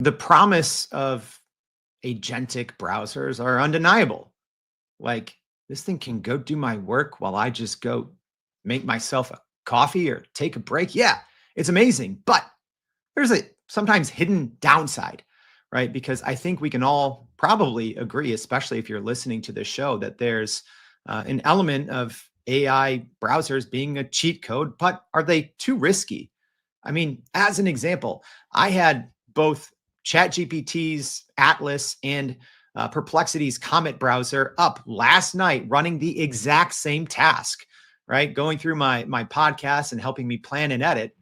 The promise of agentic browsers are undeniable. Like, this thing can go do my work while I just go make myself a coffee or take a break. Yeah, it's amazing. But there's a sometimes hidden downside, right? Because I think we can all probably agree, especially if you're listening to this show, that there's an element of AI browsers being a cheat code, but are they too risky? I mean, as an example, I had both ChatGPT's Atlas and Perplexity's Comet browser up last night running the exact same task, right? Going through my podcast and helping me plan and edit.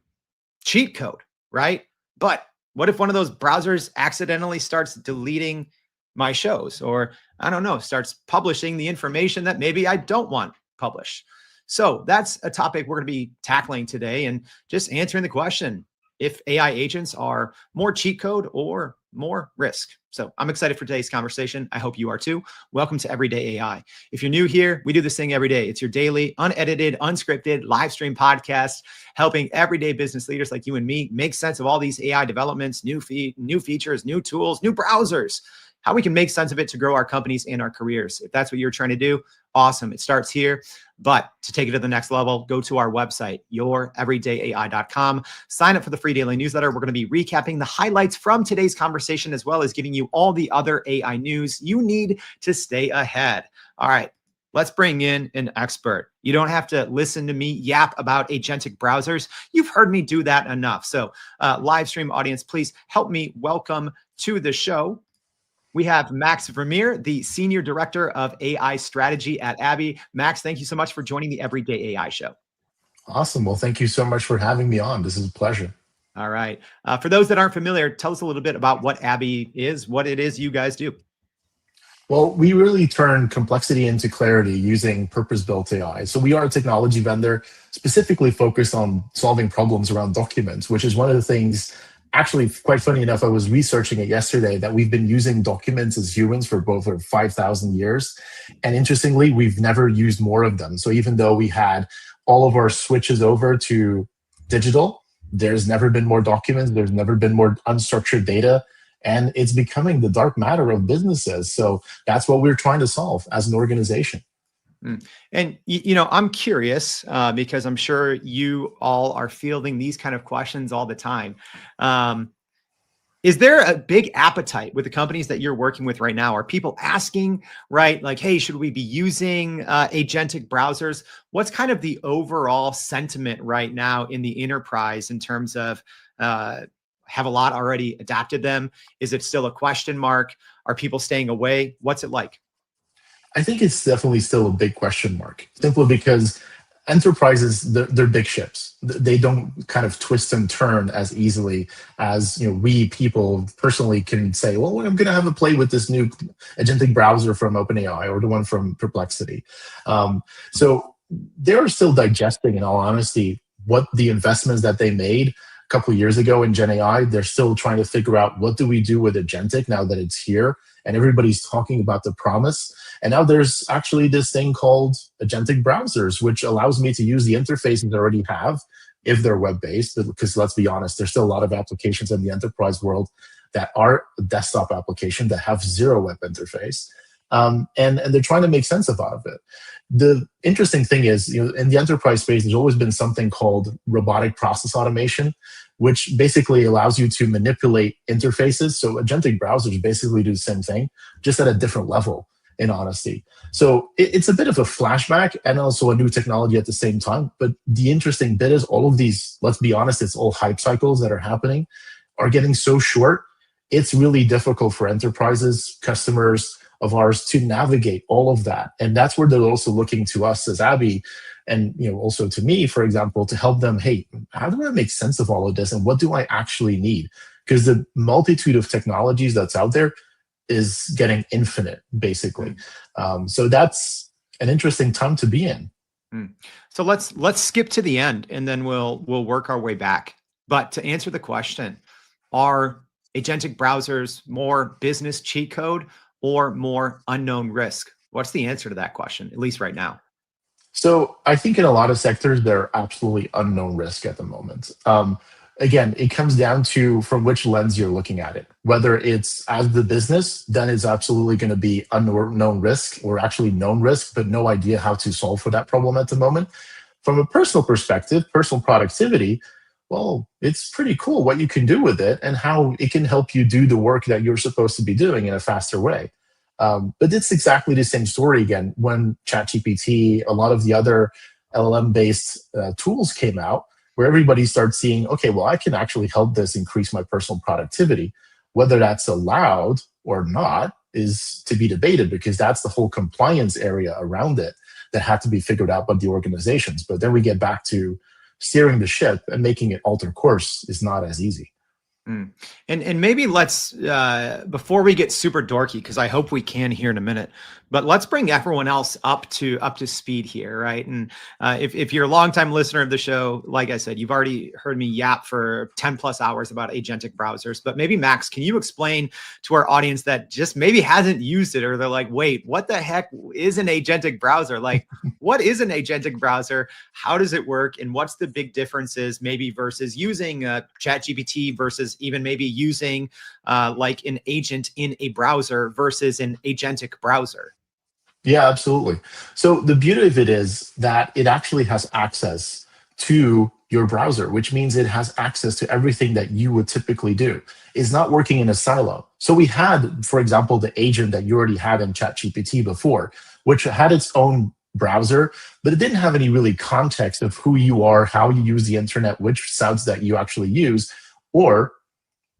Cheat code, right? But what if one of those browsers accidentally starts deleting my shows, or I don't know, starts publishing the information that maybe I don't want published? So that's a topic we're going to be tackling today and just answering the question if AI agents are more cheat code or more risk. So I'm excited for today's conversation. I hope you are too. Welcome to Everyday AI. If you're new here, we do this thing every day. It's your daily, unedited, unscripted live stream podcast, helping everyday business leaders like you and me make sense of all these AI developments, new features, new tools, new browsers, how we can make sense of it to grow our companies and our careers. If that's what you're trying to do, awesome. It starts here. But to take it to the next level, go to our website, youreverydayai.com. Sign up for the free daily newsletter. We're going to be recapping the highlights from today's conversation, as well as giving you all the other AI news you need to stay ahead. All right, let's bring in an expert. You don't have to listen to me yap about agentic browsers. You've heard me do that enough. So live stream audience, please help me welcome to the show. We have Max Vermeir, the Senior Director of AI Strategy at ABBYY. Max, thank you so much for joining the Everyday AI Show. Awesome. Well, thank you so much for having me on. This is a pleasure. All right. For those that aren't familiar, tell us a little bit about what ABBYY is, what it is you guys do. Well, we really turn complexity into clarity using purpose-built AI. So we are a technology vendor specifically focused on solving problems around documents, which is one of the things. Actually, quite funny enough, I was researching it yesterday that we've been using documents as humans for over 5,000 years. And interestingly, we've never used more of them. So even though we had all of our switches over to digital, there's never been more documents, there's never been more unstructured data, and it's becoming the dark matter of businesses. So that's what we're trying to solve as an organization. And, I'm curious because I'm sure you all are fielding these kind of questions all the time. Is there a big appetite with the companies that you're working with right now? Are people asking, right? Like, hey, should we be using agentic browsers? What's kind of the overall sentiment right now in the enterprise in terms of have a lot already adapted them? Is it still a question mark? Are people staying away? What's it like? I think it's definitely still a big question mark, simply because enterprises, they're big ships. They don't kind of twist and turn as easily as we people personally can say, well, I'm going to have a play with this new agentic browser from OpenAI or the one from Perplexity. So they're still digesting, in all honesty, what the investments that they made a couple of years ago in Gen AI. They're still trying to figure out what do we do with agentic now that it's here, and everybody's talking about the promise. And now there's actually this thing called agentic browsers, which allows me to use the interfaces I already have if they're web-based, because let's be honest, there's still a lot of applications in the enterprise world that are a desktop application that have zero web interface. And they're trying to make sense of it. The interesting thing is, in the enterprise space, there's always been something called robotic process automation, which basically allows you to manipulate interfaces. So agentic browsers basically do the same thing, just at a different level, in honesty. So it's a bit of a flashback and also a new technology at the same time. But the interesting bit is all of these, let's be honest, it's all hype cycles that are happening, are getting so short. It's really difficult for enterprises, customers of ours to navigate all of that. And that's where they're also looking to us as ABBYY and also to me, for example, to help them, hey, how do I make sense of all of this and what do I actually need? Because the multitude of technologies that's out there is getting infinite, basically. So that's an interesting time to be in. So let's skip to the end and then we'll work our way back. But to answer the question, are agentic browsers more business cheat code or more unknown risk? What's the answer to that question, at least right now? So I think in a lot of sectors, they're absolutely unknown risk at the moment. Again, it comes down to from which lens you're looking at it. Whether it's as the business, then it's absolutely going to be unknown risk or actually known risk, but no idea how to solve for that problem at the moment. From a personal perspective, personal productivity, well, it's pretty cool what you can do with it and how it can help you do the work that you're supposed to be doing in a faster way. But it's exactly the same story again when ChatGPT, a lot of the other LLM based tools came out, where everybody starts seeing, okay, well, I can actually help this increase my personal productivity. Whether that's allowed or not is to be debated because that's the whole compliance area around it that had to be figured out by the organizations. But then we get back to steering the ship and making it alter course is not as easy. Mm. And maybe let's before we get super dorky, because I hope we can here in a minute, but let's bring everyone else up to speed here, right? And if you're a longtime listener of the show, like I said, you've already heard me yap for 10 plus hours about agentic browsers. But maybe Max, can you explain to our audience that just maybe hasn't used it, or they're like, wait, what the heck is an agentic browser? Like, what is an agentic browser? How does it work? And what's the big differences maybe versus using ChatGPT versus even maybe using like an agent in a browser versus an agentic browser? Yeah, absolutely. So the beauty of it is that it actually has access to your browser, which means it has access to everything that you would typically do. It's not working in a silo. So we had, for example, the agent that you already had in ChatGPT before, which had its own browser, but it didn't have any really context of who you are, how you use the internet, which sites that you actually use, or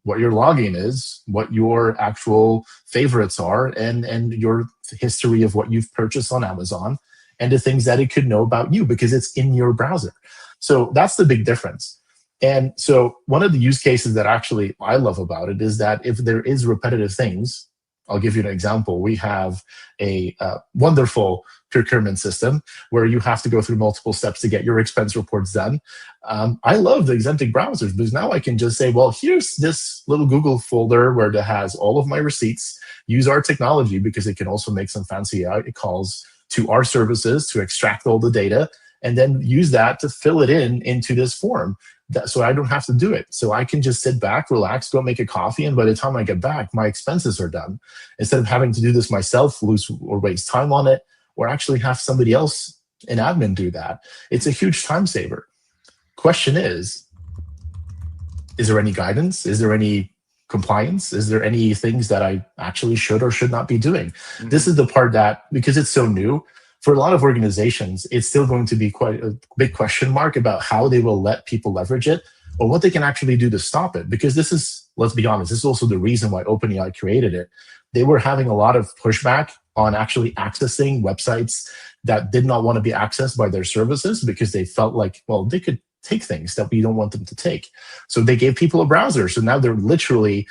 what your login is, what your actual favorites are, and your history of what you've purchased on Amazon, and the things that it could know about you because it's in your browser. So that's the big difference. And so one of the use cases that actually I love about it is that if there is repetitive things, I'll give you an example. We have a wonderful procurement system where you have to go through multiple steps to get your expense reports done. I love the agentic browsers because now I can just say, well, here's this little Google folder where it has all of my receipts. Use our technology because it can also make some fancy calls to our services to extract all the data and then use that to fill it into this form. So I don't have to do it. So I can just sit back, relax, go make a coffee, and by the time I get back, my expenses are done. Instead of having to do this myself, lose or waste time on it, or actually have somebody else, an admin, do that. It's a huge time saver. Question is there any guidance? Is there any compliance? Is there any things that I actually should or should not be doing? Mm-hmm. This is the part that, because it's so new, for a lot of organizations, it's still going to be quite a big question mark about how they will let people leverage it or what they can actually do to stop it. Because this is, let's be honest, this is also the reason why OpenAI created it. They were having a lot of pushback on actually accessing websites that did not want to be accessed by their services because they felt like, well, they could take things that we don't want them to take. So they gave people a browser. So now they're literally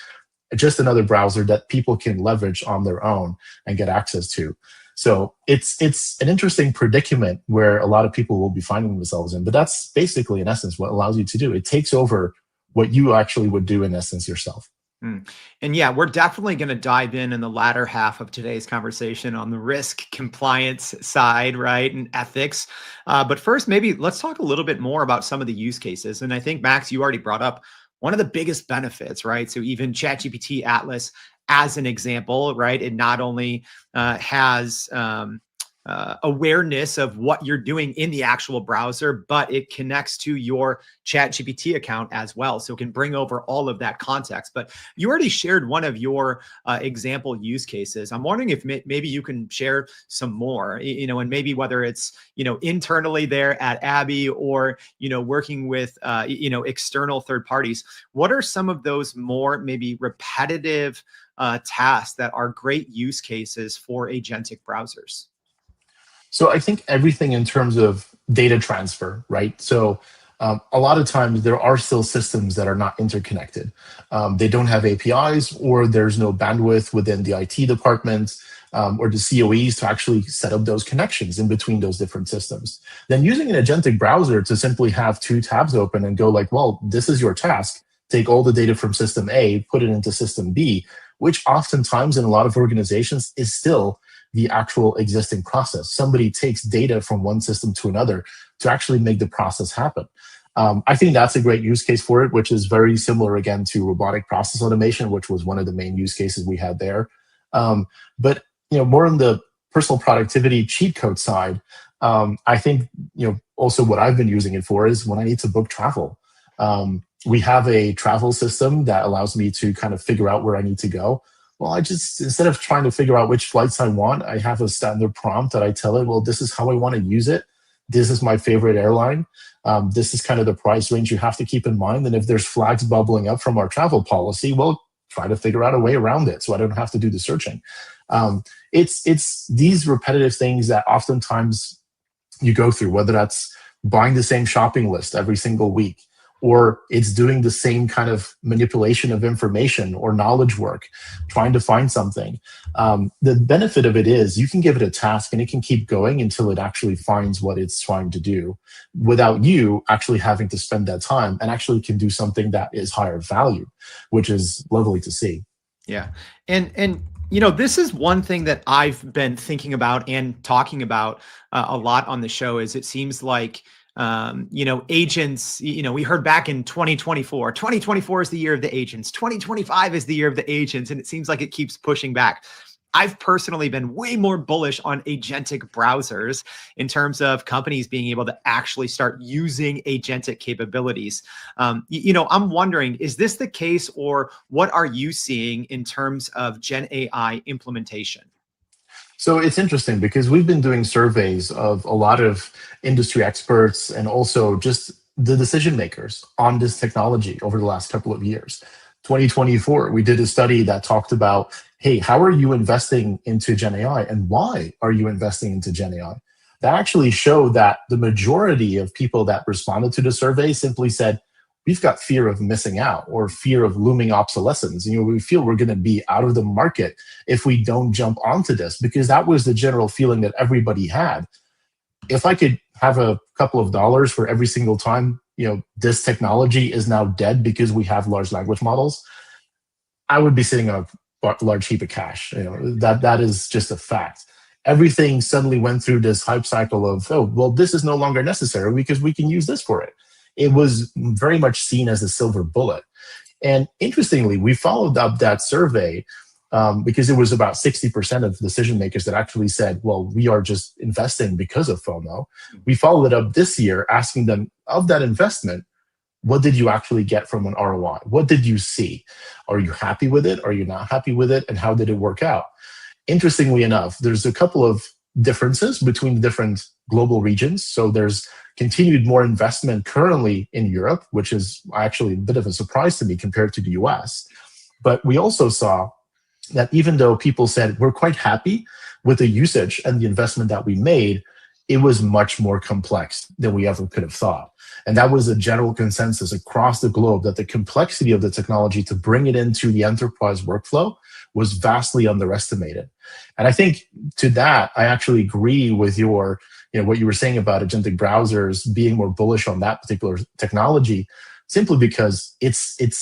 just another browser that people can leverage on their own and get access to. So it's an interesting predicament where a lot of people will be finding themselves in, but that's basically, in essence, what allows you to do. It takes over what you actually would do in essence yourself. And yeah, we're definitely going to dive in the latter half of today's conversation on the risk compliance side, right, and ethics. But first, maybe let's talk a little bit more about some of the use cases. And I think, Max, you already brought up one of the biggest benefits, right? So even ChatGPT Atlas, as an example, right, it not only has awareness of what you're doing in the actual browser, but it connects to your ChatGPT account as well. So it can bring over all of that context. But you already shared one of your example use cases. I'm wondering if maybe you can share some more, and maybe whether it's, internally there at ABBYY or, working with, external third parties. What are some of those more maybe repetitive tasks that are great use cases for agentic browsers? So I think everything in terms of data transfer, right? So a lot of times there are still systems that are not interconnected. They don't have APIs, or there's no bandwidth within the IT departments or the COEs to actually set up those connections in between those different systems. Then using an agentic browser to simply have two tabs open and go like, well, this is your task. Take all the data from system A, put it into system B, which oftentimes in a lot of organizations is still the actual existing process. Somebody takes data from one system to another to actually make the process happen. I think that's a great use case for it, which is very similar again to robotic process automation, which was one of the main use cases we had there. But more on the personal productivity cheat code side, I think also what I've been using it for is when I need to book travel. We have a travel system that allows me to kind of figure out where I need to go. Well, I just, instead of trying to figure out which flights I want, I have a standard prompt that I tell it, well, this is how I want to use it. This is my favorite airline. This is kind of the price range you have to keep in mind. And if there's flags bubbling up from our travel policy, well, try to figure out a way around it so I don't have to do the searching. It's these repetitive things that oftentimes you go through, whether that's buying the same shopping list every single week, or it's doing the same kind of manipulation of information or knowledge work, trying to find something. The benefit of it is you can give it a task and it can keep going until it actually finds what it's trying to do without you actually having to spend that time, and actually can do something that is higher value, which is lovely to see. Yeah. And this is one thing that I've been thinking about and talking about a lot on the show. Is it seems like agents, we heard back in 2024 is the year of the agents, 2025 is the year of the agents. And it seems like it keeps pushing back. I've personally been way more bullish on agentic browsers in terms of companies being able to actually start using agentic capabilities. I'm wondering, is this the case, or what are you seeing in terms of Gen AI implementation? So it's interesting because we've been doing surveys of a lot of industry experts and also just the decision makers on this technology over the last couple of years. 2024, we did a study that talked about, hey, how are you investing into Gen AI and why are you investing into Gen AI? That actually showed that the majority of people that responded to the survey simply said, we've got fear of missing out or fear of looming obsolescence. We feel we're going to be out of the market if we don't jump onto this, because that was the general feeling that everybody had. If I could have a couple of dollars for every single time, this technology is now dead because we have large language models, I would be sitting on a large heap of cash. That is just a fact. Everything suddenly went through this hype cycle of, oh, well, this is no longer necessary because we can use this for it. It was very much seen as a silver bullet. And interestingly, we followed up that survey because it was about 60% of decision makers that actually said, well, we are just investing because of FOMO. We followed it up this year asking them, of that investment, what did you actually get from an ROI? What did you see? Are you happy with it? Are you not happy with it? And how did it work out? Interestingly enough, there's a couple of differences between the different global regions. So there's continued more investment currently in Europe, which is actually a bit of a surprise to me compared to the US. But we also saw that even though people said we're quite happy with the usage and the investment that we made, it was much more complex than we ever could have thought. And that was a general consensus across the globe, that the complexity of the technology to bring it into the enterprise workflow was vastly underestimated. And I think to that, I actually agree with your, what you were saying about agentic browsers being more bullish on that particular technology, simply because it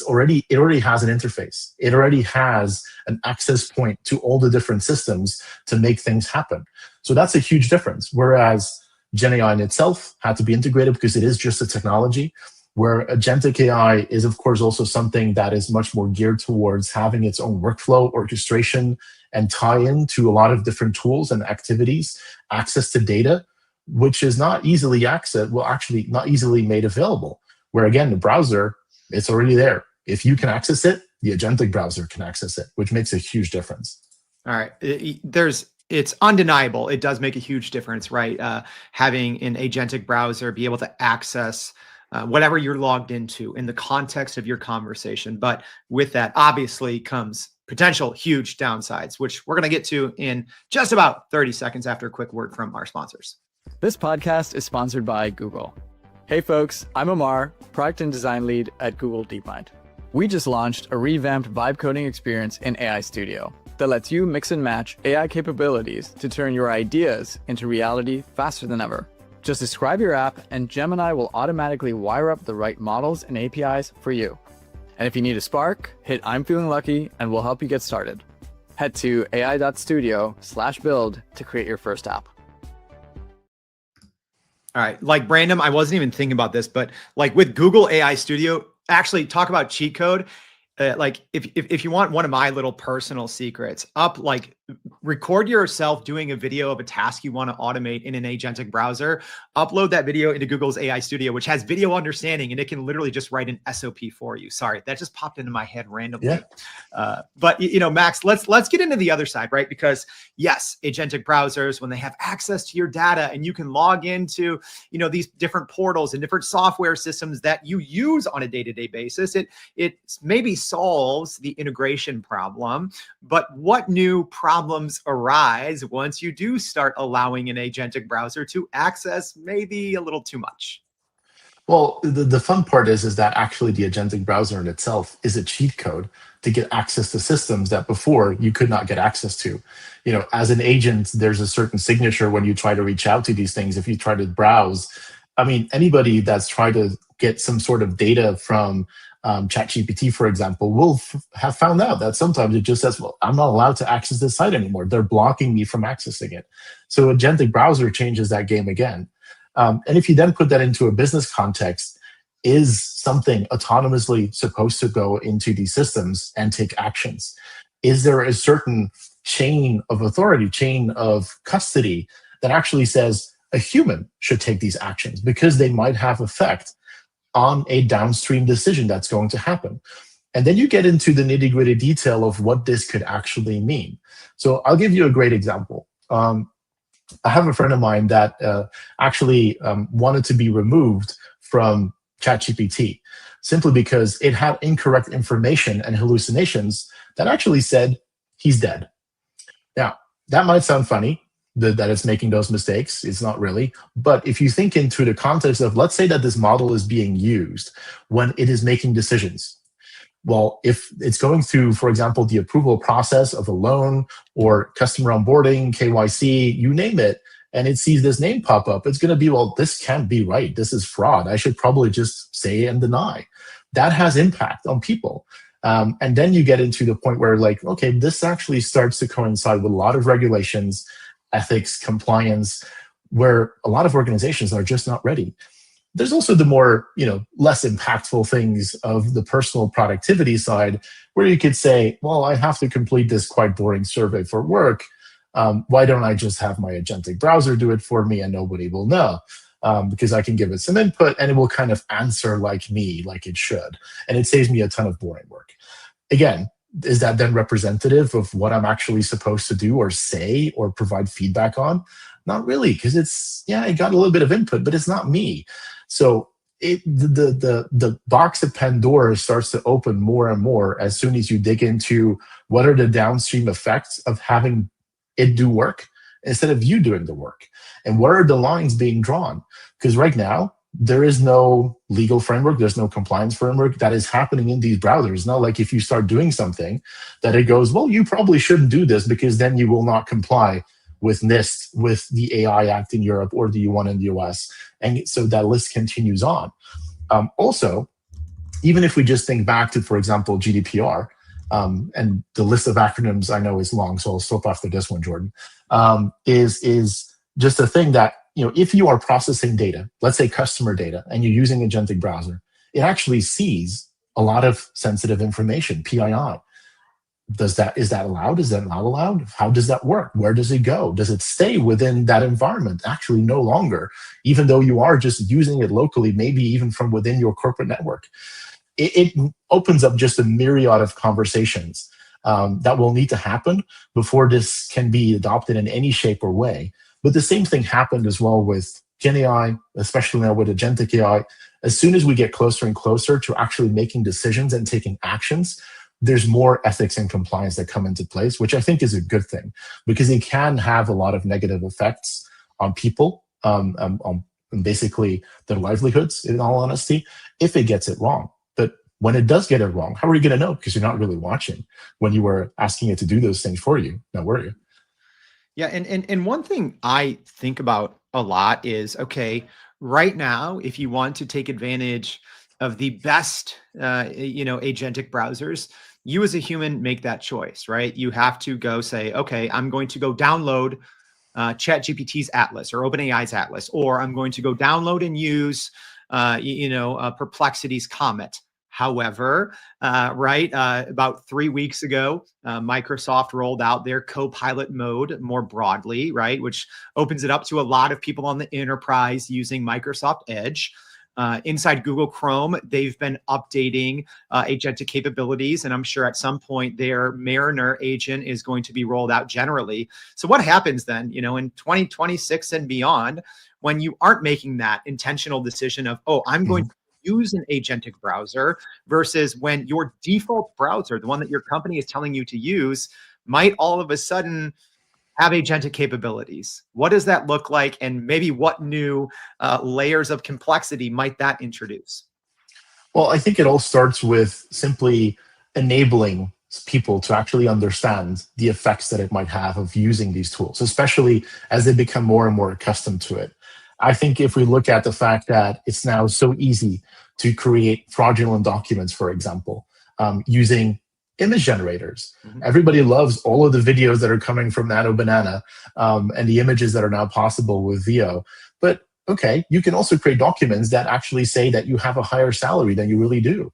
already has an interface. It already has an access point to all the different systems to make things happen. So that's a huge difference. Whereas Gen AI in itself had to be integrated because it is just a technology, where agentic AI is, of course, also something that is much more geared towards having its own workflow, orchestration, and tie-in to a lot of different tools and activities, access to data, which is not easily accessed, well, actually not easily made available. Where again, the browser, it's already there. If you can access it, the agentic browser can access it, which makes a huge difference. All right. It's undeniable. It does make a huge difference, right? Having an agentic browser be able to access whatever you're logged into in the context of your conversation. But with that, obviously, comes potential huge downsides, which we're going to get to in just about 30 seconds after a quick word from our sponsors. This podcast is sponsored by Google. Hey folks, I'm Amar, product and design lead at Google DeepMind. We just launched a revamped vibe coding experience in AI Studio that lets you mix and match AI capabilities to turn your ideas into reality faster than ever. Just describe your app and Gemini will automatically wire up the right models and APIs for you. And if you need a spark, hit I'm feeling lucky and we'll help you get started. Head to ai.studio/build to create your first app. All right. Like Brandon, I wasn't even thinking about this, but like with Google AI Studio, actually talk about cheat code. Like if you want one of my little personal secrets, record yourself doing a video of a task you want to automate in an agentic browser, upload that video into Google's AI Studio, which has video understanding, and it can literally just write an SOP for you. Sorry, that just popped into my head randomly. Yeah. But Max, let's get into the other side, right? Because yes, agentic browsers, when they have access to your data and you can log into, these different portals and different software systems that you use on a day-to-day basis, it maybe solves the integration problem. But what new problems arise once you do start allowing an agentic browser to access maybe a little too much? Well, the fun part is that actually the agentic browser in itself is a cheat code to get access to systems that before you could not get access to. As an agent, there's a certain signature when you try to reach out to these things. If you try to browse, I mean, anybody that's tried to get some sort of data from ChatGPT, for example, will have found out that sometimes it just says, well, I'm not allowed to access this site anymore. They're blocking me from accessing it. So agentic browser changes that game again. And if you then put that into a business context, is something autonomously supposed to go into these systems and take actions? Is there a certain chain of authority, chain of custody that actually says a human should take these actions because they might have effect on a downstream decision that's going to happen? And then you get into the nitty-gritty detail of what this could actually mean. So I'll give you a great example. I have a friend of mine that actually wanted to be removed from ChatGPT simply because it had incorrect information and hallucinations that actually said he's dead. Now, that might sound funny that it's making those mistakes. It's not really. But if you think into the context of, let's say that this model is being used when it is making decisions. Well, if it's going through, for example, the approval process of a loan or customer onboarding, KYC, you name it, and it sees this name pop up, it's going to be, well, this can't be right. This is fraud. I should probably just say and deny. That has impact on people. And then you get into the point where, like, okay, this actually starts to coincide with a lot of regulations, ethics, compliance, where a lot of organizations are just not ready. There's also the more, less impactful things of the personal productivity side, where you could say, well, I have to complete this quite boring survey for work. Why don't I just have my agentic browser do it for me and nobody will know? Because I can give it some input and it will kind of answer like me, like it should. And it saves me a ton of boring work. Again, is that then representative of what I'm actually supposed to do or say or provide feedback on? Not really, because I got a little bit of input, but it's not me. So the box of Pandora starts to open more and more as soon as you dig into what are the downstream effects of having it do work instead of you doing the work. And where are the lines being drawn? Because right now, there is no legal framework, there's no compliance framework that is happening in these browsers. Not like if you start doing something that it goes, well, you probably shouldn't do this because then you will not comply with NIST, with the AI Act in Europe or the U1 in the US. And so that list continues on. Also, even if we just think back to, for example, GDPR, and the list of acronyms I know is long, so I'll stop after this one, Jordan, is just a thing that, if you are processing data, let's say customer data, and you're using agentic browser, it actually sees a lot of sensitive information, PII. Is that allowed? Is that not allowed? How does that work? Where does it go? Does it stay within that environment? Actually, no longer, even though you are just using it locally, maybe even from within your corporate network. It opens up just a myriad of conversations that will need to happen before this can be adopted in any shape or way. But the same thing happened as well with Gen AI, especially now with agentic AI. As soon as we get closer and closer to actually making decisions and taking actions, there's more ethics and compliance that come into place, which I think is a good thing because it can have a lot of negative effects on people, on basically their livelihoods, in all honesty, if it gets it wrong. But when it does get it wrong, how are you going to know? Because you're not really watching when you were asking it to do those things for you. Now, were you? Yeah, and one thing I think about a lot is, okay, right now, if you want to take advantage of the best, agentic browsers, you as a human make that choice, right? You have to go say, okay, I'm going to go download ChatGPT's Atlas or OpenAI's Atlas, or I'm going to go download and use, Perplexity's Comet. However, about 3 weeks ago, Microsoft rolled out their Copilot mode more broadly, right, which opens it up to a lot of people on the enterprise using Microsoft Edge. Inside Google Chrome, they've been updating agentic capabilities, and I'm sure at some point their Mariner agent is going to be rolled out generally. So what happens then, in 2026 and beyond, when you aren't making that intentional decision of, oh, I'm going to use an agentic browser, versus when your default browser, the one that your company is telling you to use, might all of a sudden have agentic capabilities? What does that look like? And maybe what new layers of complexity might that introduce? Well, I think it all starts with simply enabling people to actually understand the effects that it might have of using these tools, especially as they become more and more accustomed to it. I think if we look at the fact that it's now so easy to create fraudulent documents, for example, using image generators. Everybody loves all of the videos that are coming from Nano Banana and the images that are now possible with VO. But okay, you can also create documents that actually say that you have a higher salary than you really do.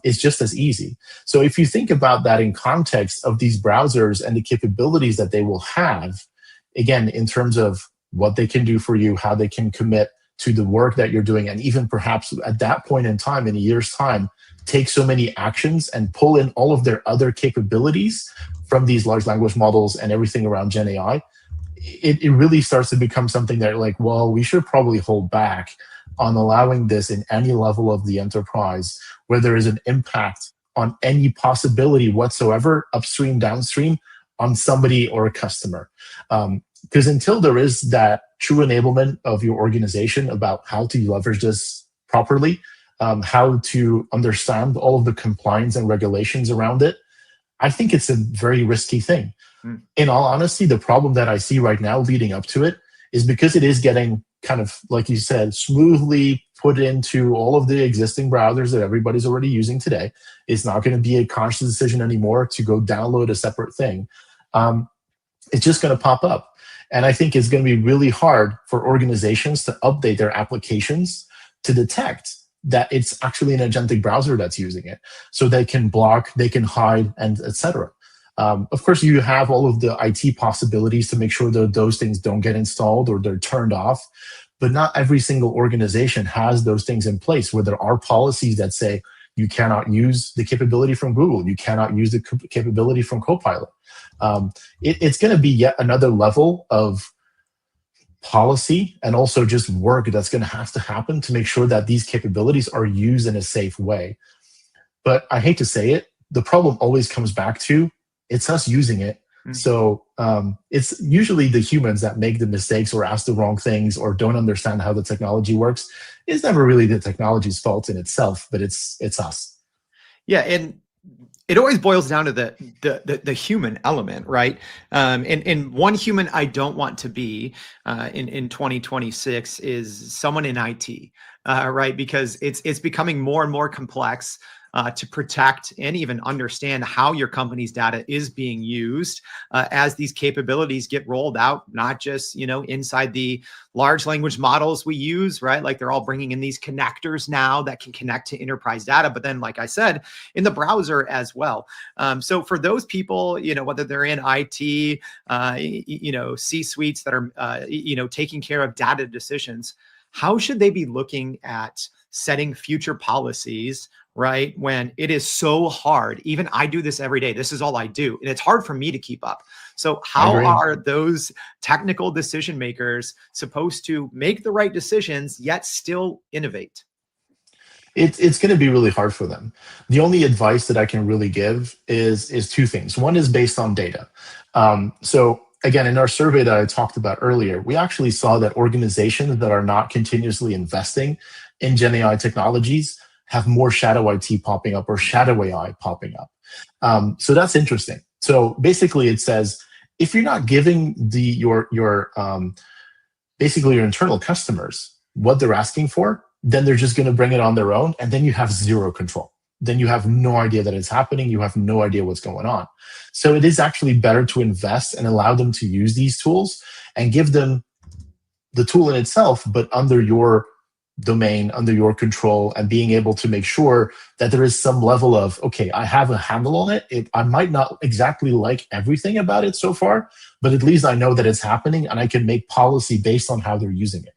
It's just as easy. So if you think about that in context of these browsers and the capabilities that they will have, again, in terms of what they can do for you, how they can commit to the work that you're doing, and even perhaps at that point in time, in a year's time, take so many actions and pull in all of their other capabilities from these large language models and everything around Gen AI, it really starts to become something that like, well, we should probably hold back on allowing this in any level of the enterprise where there is an impact on any possibility whatsoever, upstream, downstream, on somebody or a customer. Because until there is that true enablement of your organization about how to leverage this properly, how to understand all of the compliance and regulations around it, I think it's a very risky thing. In all honesty, the problem that I see right now leading up to it is because it is getting kind of, like you said, smoothly put into all of the existing browsers that everybody's already using today. It's not going to be a conscious decision anymore to go download a separate thing. It's just going to pop up. And I think it's going to be really hard for organizations to update their applications to detect that it's actually an agentic browser that's using it. So they can block, they can hide, and etc. Of course, you have all of the IT possibilities to make sure that those things don't get installed or they're turned off. But not every single organization has those things in place where there are policies that say you cannot use the capability from Google, you cannot use the capability from Copilot. It's going to be yet another level of policy and also just work that's going to have to happen to make sure that these capabilities are used in a safe way. But I hate to say it, the problem always comes back to it's us using it. So it's usually the humans that make the mistakes or ask the wrong things or don't understand how the technology works. It's never really the technology's fault in itself, but it's us. Yeah, and it always boils down to the human element, right? And one human I don't want to be in 2026 is someone in IT, right? Because it's becoming more and more complex to protect and even understand how your company's data is being used as these capabilities get rolled out, not just, inside the large language models we use, right? Like they're all bringing in these connectors now that can connect to enterprise data, but then, like I said, in the browser as well. So for those people, whether they're in IT, C-suites that are, taking care of data decisions, how should they be looking at setting future policies, right? When it is so hard, even I do this every day. This is all I do. And it's hard for me to keep up. So how are those technical decision makers supposed to make the right decisions, yet still innovate? It's going to be really hard for them. The only advice that I can really give is two things. One is based on data. So again, in our survey that I talked about earlier, we actually saw that organizations that are not continuously investing in Gen AI technologies have more shadow IT popping up or shadow AI popping up. So that's interesting. So basically it says, if you're not giving your basically your internal customers what they're asking for, then they're just going to bring it on their own, and then you have zero control. then you have no idea that it's happening. You have no idea what's going on. So it is actually better to invest and allow them to use these tools and give them the tool in itself, but under your domain, under your control, and being able to make sure that there is some level of, okay, I have a handle on it. I might not exactly like everything about it so far, but at least I know that it's happening and I can make policy based on how they're using it.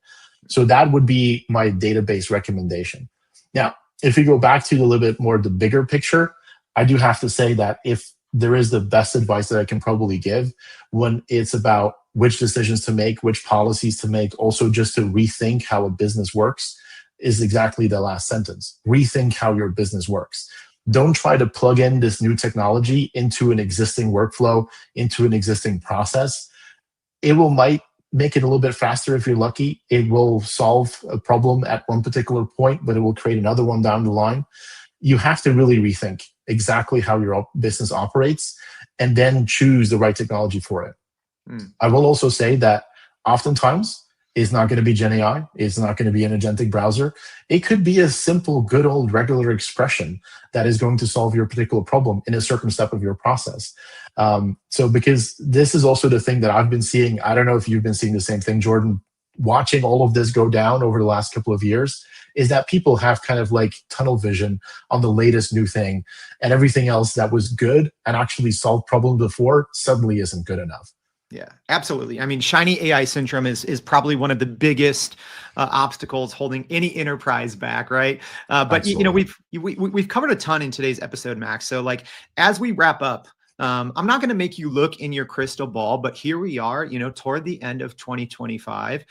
So that would be my database recommendation. Now, if we go back to a little bit more the bigger picture, I do have to say that if there is the best advice that I can probably give when it's about which decisions to make, which policies to make, also just to rethink how a business works, is exactly the last sentence. Rethink how your business works. Don't try to plug in this new technology into an existing workflow, into an existing process. It might make it a little bit faster if you're lucky. It will solve a problem at one particular point, but it will create another one down the line. You have to really rethink exactly how your business operates and then choose the right technology for it. I will also say that oftentimes it's not going to be Gen AI. It's not going to be an agentic browser. It could be a simple, good old regular expression that is going to solve your particular problem in a certain step of your process. So because this is also the thing that I've been seeing, I don't know if you've been seeing the same thing, Jordan, watching all of this go down over the last couple of years, is that people have kind of like tunnel vision on the latest new thing, and everything else that was good and actually solved problems before suddenly isn't good enough. Yeah, absolutely. I mean, shiny AI syndrome is probably one of the biggest obstacles holding any enterprise back, right? But you know, we've covered a ton in today's episode, Max. So like, as we wrap up, I'm not going to make you look in your crystal ball, but here we are, you know, toward the end of 2025,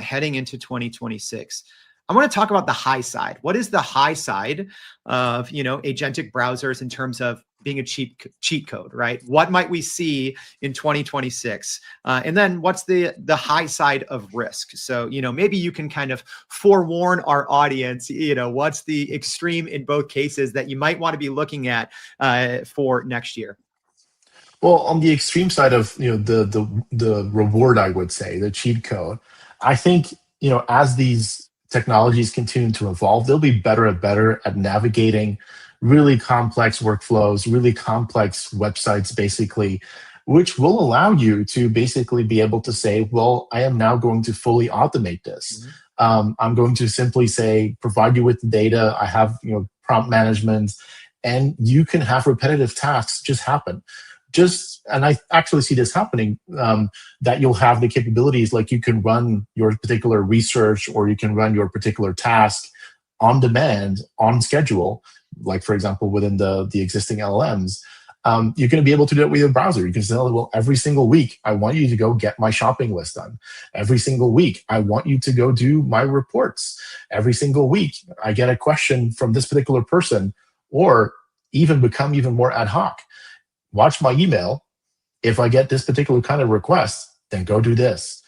heading into 2026. I want to talk about the high side. What is the high side of, you know, agentic browsers in terms of being a cheat code, right? What might we see in 2026? And then what's the high side of risk? So, you know, maybe you can kind of forewarn our audience, you know, what's the extreme in both cases that you might want to be looking at for next year? Well, on the extreme side of, you know, the reward, I would say, the cheat code, I think, you know, as these technologies continue to evolve, they'll be better and better at navigating really complex workflows, really complex websites, basically, which will allow you to basically be able to say, well, I am now going to fully automate this. I'm going to simply say, provide you with the data. I have, you know, prompt management, and you can have repetitive tasks just happen. And I actually see this happening, that you'll have the capabilities, like you can run your particular research or you can run your particular task on demand, on schedule, like for example, within the existing LLMs. You're going to be able to do it with your browser. You can say, well, every single week, I want you to go get my shopping list done. Every single week, I want you to go do my reports. Every single week, I get a question from this particular person, or even become even more ad hoc. Watch my email. If I get this particular kind of request, then go do this.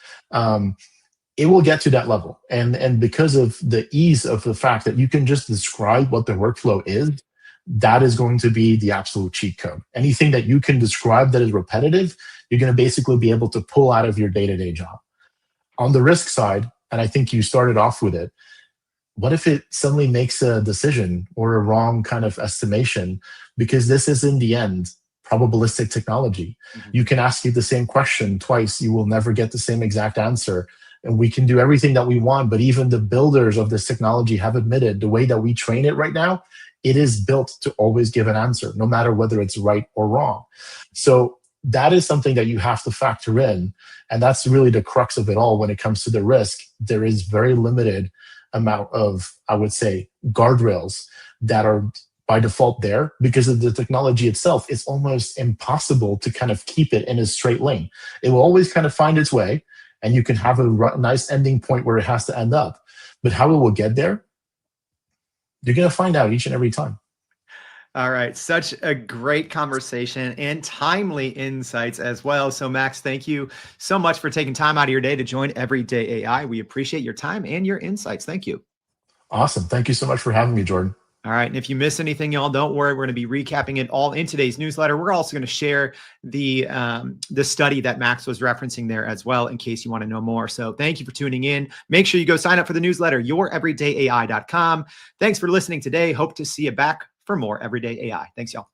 It will get to that level. And because of the ease of the fact that you can just describe what the workflow is, that is going to be the absolute cheat code. Anything that you can describe that is repetitive, you're going to basically be able to pull out of your day-to-day job. On the risk side, and I think you started off with it, what if it suddenly makes a decision or a wrong kind of estimation? Because this is, in the end, probabilistic technology. You can ask it the same question twice. You will never get the same exact answer. And we can do everything that we want, but even the builders of this technology have admitted the way that we train it right now, it is built to always give an answer, no matter whether it's right or wrong. So that is something that you have to factor in. And that's really the crux of it all when it comes to the risk. There is very limited amount of, I would say, guardrails that are by default there, because of the technology itself. It's almost impossible to kind of keep it in a straight lane. It will always kind of find its way, and you can have a nice ending point where it has to end up. But how it will get there, you're going to find out each and every time. All right. Such a great conversation and timely insights as well. So Max, thank you so much for taking time out of your day to join Everyday AI. We appreciate your time and your insights. Thank you. Awesome. Thank you so much for having me, Jordan. All right. And if you miss anything, y'all, don't worry. We're going to be recapping it all in today's newsletter. We're also going to share the study that Max was referencing there as well, in case you want to know more. So thank you for tuning in. Make sure you go sign up for the newsletter, youreverydayai.com. Thanks for listening today. Hope to see you back for more everyday AI. Thanks, y'all.